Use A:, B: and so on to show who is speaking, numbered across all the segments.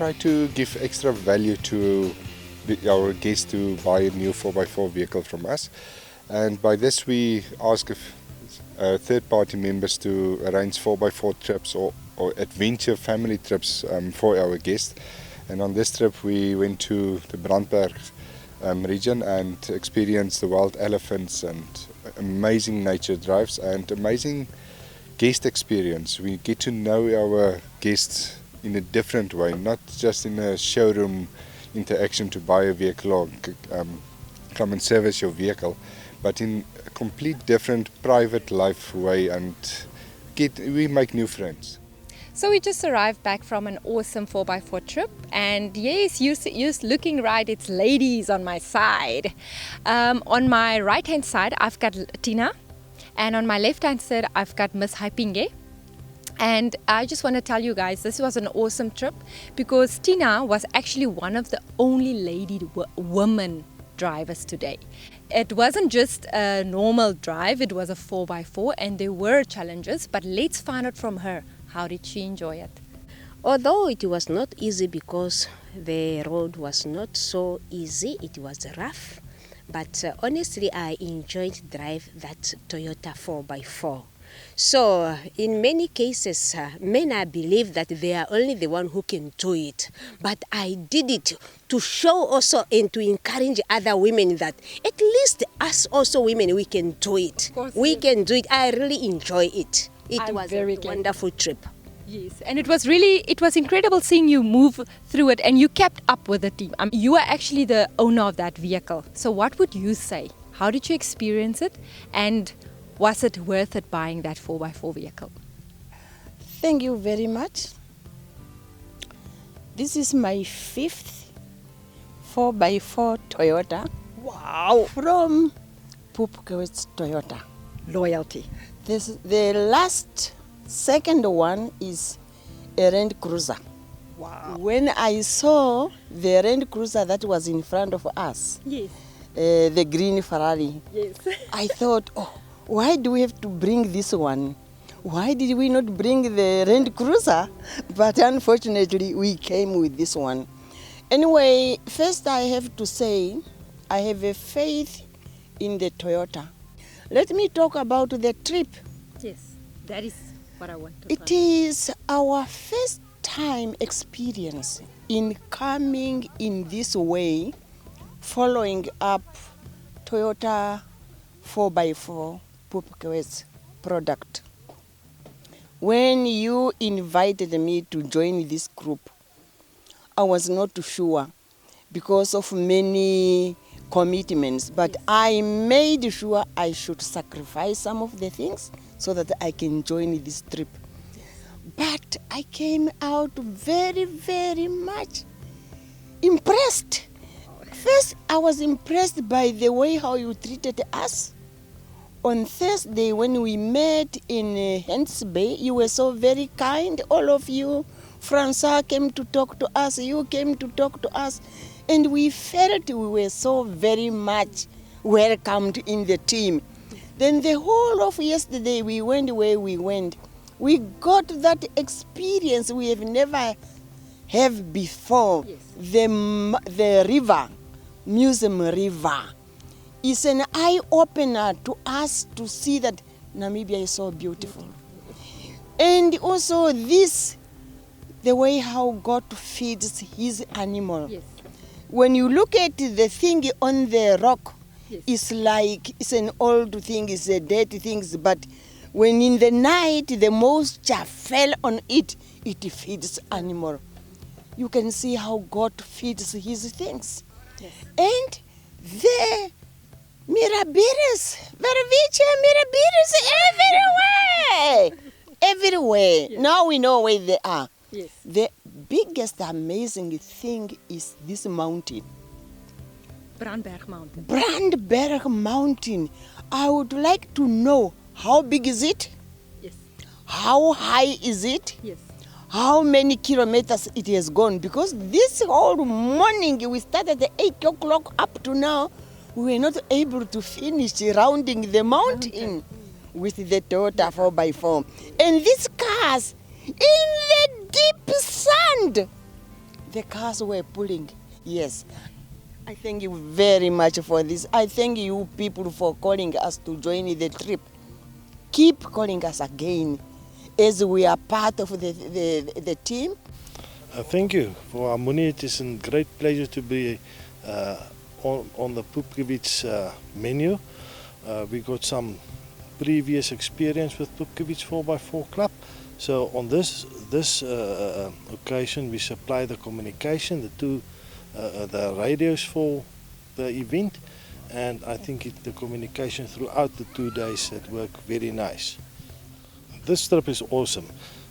A: try to give extra value to our guests to buy a new 4x4 vehicle from us. And by this we ask if, third-party members to arrange 4x4 trips or adventure family trips for our guests. And on this trip we went to the Brandberg region and experienced the wild elephants and amazing nature drives and amazing guest experience. We get to know our guests in a different way, not just in a showroom interaction to buy a vehicle or come and service your vehicle, but in a complete different private life way, and we make new friends.
B: So we just arrived back from an awesome 4x4 trip, and yes, you're looking right, it's ladies on my side. On my right hand side I've got Tina, and on my left hand side I've got Miss HAIPINGE. And I just want to tell you guys, this was an awesome trip because Tina was actually one of the only women drivers today. It wasn't just a normal drive, it was a 4x4 and there were challenges, but let's find out from her, how did she enjoy it?
C: Although it was not easy because the road was not so easy, it was rough, but honestly I enjoyed drive that Toyota 4x4. So in many cases, men believe that they are only the one who can do it. But I did it to show also and to encourage other women that at least us also women, we can do it. We can do it. I really enjoy it. It was a wonderful trip.
B: Yes, and it was incredible seeing you move through it and you kept up with the team. You are actually the owner of that vehicle. So what would you say? How did you experience it? And was it worth it buying that 4x4 vehicle?
D: Thank you very much. This is my 5th 4x4 Toyota.
B: Wow!
D: From Pupkewitz Toyota.
B: Loyalty.
D: The last second one is a Land Cruiser.
B: Wow!
D: When I saw the Land Cruiser that was in front of us,
B: yes,
D: the green Ferrari,
B: yes,
D: I thought, oh, why do we have to bring this one? Why did we not bring the Land Cruiser? But unfortunately, we came with this one. Anyway, first I have to say, I have a faith in the Toyota. Let me talk about the trip.
B: yes, that is what I want to
D: It is our first time experience in coming in this way, following up Toyota 4x4 Pupkewitz product. When you invited me to join this group, I was not sure because of many commitments, but I made sure I should sacrifice some of the things so that I can join this trip. But I came out very, very much impressed. First, I was impressed by the way how you treated us. On Thursday, when we met in Hants Bay, you were so very kind, all of you. Francois came to talk to us, you came to talk to us, and we felt we were so very much welcomed in the team. Then the whole of yesterday, we went where we went. We got that experience we have never have before.
B: Yes.
D: The river, Messum River, is an eye-opener to us to see that Namibia is so beautiful. And also this, the way how God feeds his animal.
B: Yes.
D: When you look at the thing on the rock,
B: Yes.
D: it's like, it's an old thing, it's a dead thing, but when in the night the moisture fell on it, it feeds animal. You can see how God feeds his things.
B: Yes.
D: And the Mirabilis, Welwitchia, Mirabilis everywhere.
B: Yes.
D: Now we know where they are.
B: Yes.
D: The biggest amazing thing is this mountain.
B: Brandberg Mountain.
D: Brandberg Mountain. I would like to know how big is it?
B: Yes.
D: How high is it?
B: Yes.
D: How many kilometers it has gone? Because this whole morning we started at 8 o'clock up to now, we were not able to finish rounding the mountain with the Toyota 4x4. And these cars in the deep sand, the cars were pulling. Yes. I thank you very much for this. I thank you people for calling us to join the trip. Keep calling us again as we are part of the team.
E: Thank you. For Amuni, it is a great pleasure to be on the Pupkewitz menu. We got some previous experience with Pupkewitz 4x4 Club. So on this occasion, we supply the communication, the radios for the event, and I think the communication throughout the 2 days it worked very nice. This trip is awesome.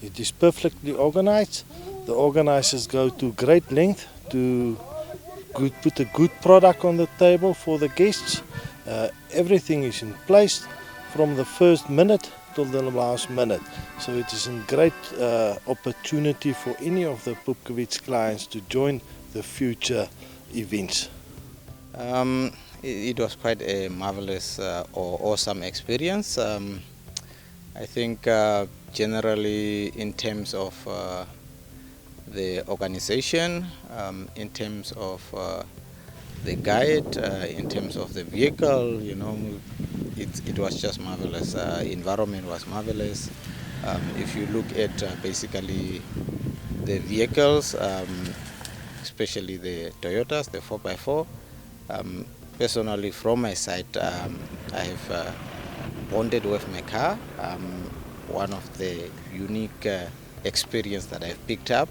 E: It is perfectly organized. The organizers go to great length to put a good product on the table for the guests. Everything is in place from the first minute till the last minute. So it is a great opportunity for any of the Pupkewitz clients to join the future events.
F: It was quite a marvelous or awesome experience. I think generally in terms of the organization, in terms of the guide, in terms of the vehicle, you know, it was just marvelous. Environment was marvelous. If you look at basically the vehicles, especially the Toyotas, the 4x4, personally from my side, I have bonded with my car. One of the unique experience that I've picked up,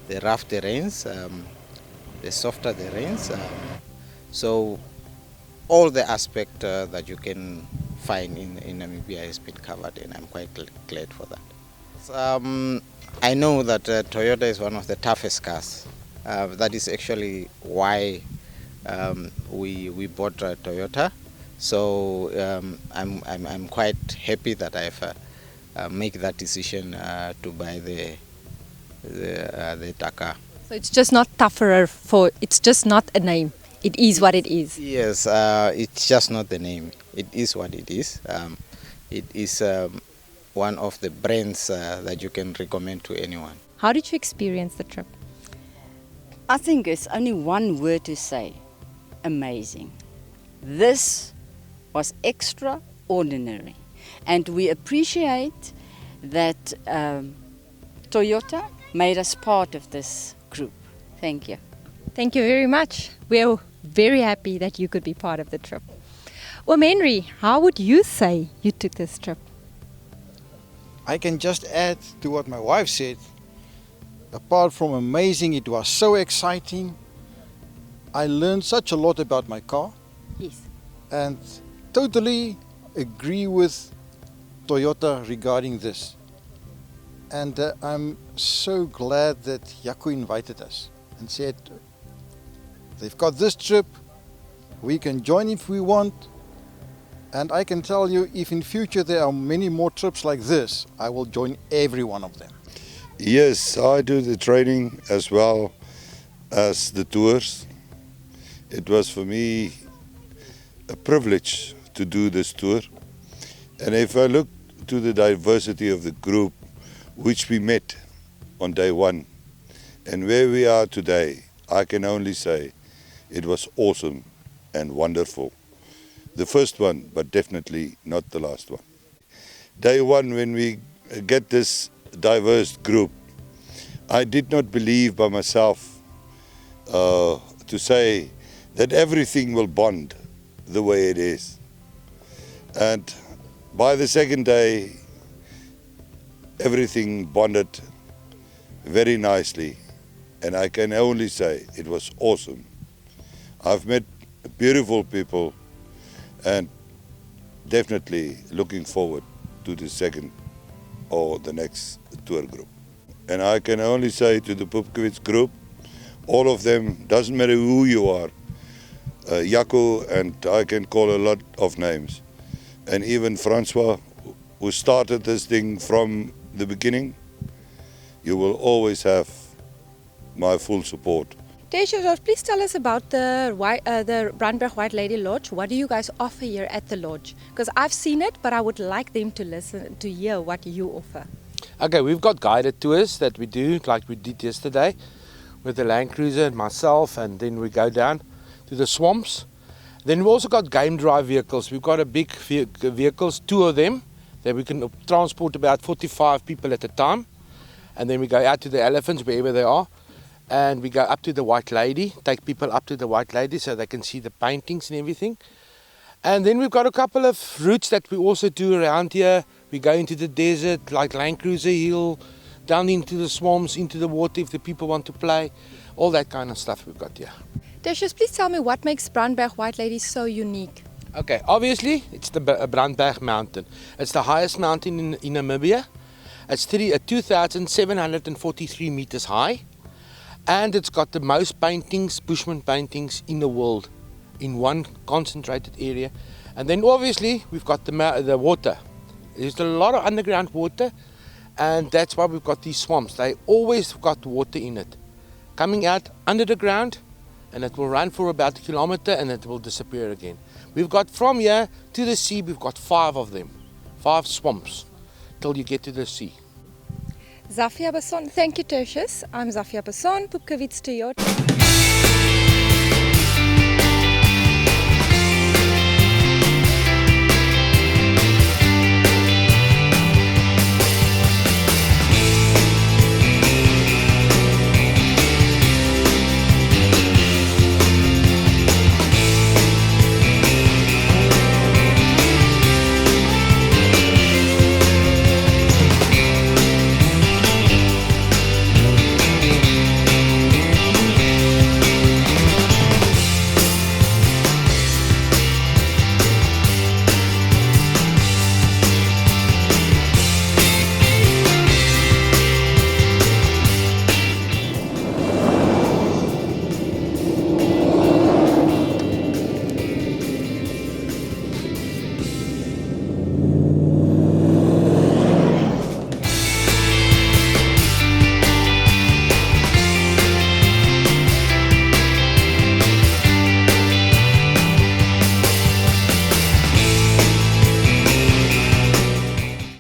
F: the rough terrains, the softer terrains. So all the aspect that you can find in Namibia has been covered, and I'm quite glad for that. I know that Toyota is one of the toughest cars. That is actually why we bought Toyota. So I'm quite happy that I've made that decision to buy the car.
B: So it's just not tougher it's just not a name. It is what it is.
F: Yes, it's just not the name. It is what it is. It is one of the brands that you can recommend to anyone.
B: How did you experience the trip?
G: I think it's only one word to say: amazing. This was extraordinary, and we appreciate that Toyota made us part of this group. Thank you.
B: Thank you very much. We're very happy that you could be part of the trip. Well, Henry, how would you say you took this trip?
H: I can just add to what my wife said. Apart from amazing, it was so exciting. I learned such a lot about my car.
B: Yes.
H: And totally agree with Toyota regarding this. And I'm so glad that JACO invited us and said, they've got this trip, we can join if we want. And I can tell you, if in future there are many more trips like this, I will join every one of them.
A: Yes, I do the training as well as the tours. It was for me a privilege to do this tour. And if I look to the diversity of the group which we met on day one and where we are today, I can only say it was awesome and wonderful. The first one, but definitely not the last one. Day one, when we get this diverse group, I did not believe by myself to say that everything will bond the way it is. And by the second day, everything bonded very nicely, and I can only say it was awesome. I've met beautiful people and definitely looking forward to the second or the next tour group. And I can only say to the Pupkewitz group, all of them, doesn't matter who you are, JACO, and I can call a lot of names, and even Francois, who started this thing from the beginning, you will always have my full support.
B: TERTIUS, please tell us about the Brandberg White Lady Lodge. What do you guys offer here at the lodge? Because I've seen it, but I would like them to listen, to hear what you offer.
I: Okay, we've got guided tours that we do, like we did yesterday. with the Land Cruiser and myself, and then we go down to the swamps. Then we've also got game drive vehicles. We've got a big vehicles, 2 of them, that we can transport about 45 people at a time. And then we go out to the elephants, wherever they are. And we go up to the White Lady, take people up to the White Lady so they can see the paintings and everything. And then we've got a couple of routes that we also do around here. We go into the desert, like Land Cruiser Hill, down into the swamps, into the water if the people want to play. All that kind of stuff we've got here.
B: Tertius, please tell me what makes Brandberg White Lady so unique.
I: Okay, obviously it's the Brandberg mountain. It's the highest mountain in Namibia. It's 2,743 meters high. And it's got the most paintings, Bushman paintings in the world, in one concentrated area. And then obviously we've got the water. There's a lot of underground water, and that's why we've got these swamps. They always got water in it, coming out under the ground, and it will run for about 1 kilometer and it will disappear again. We've got from here to the sea, we've got 5 of them, 5 swamps, till you get to the sea.
B: ZAPHIA BASSON. Thank you, Tertius. I'm ZAPHIA BASSON, Pupkewitz Toyota.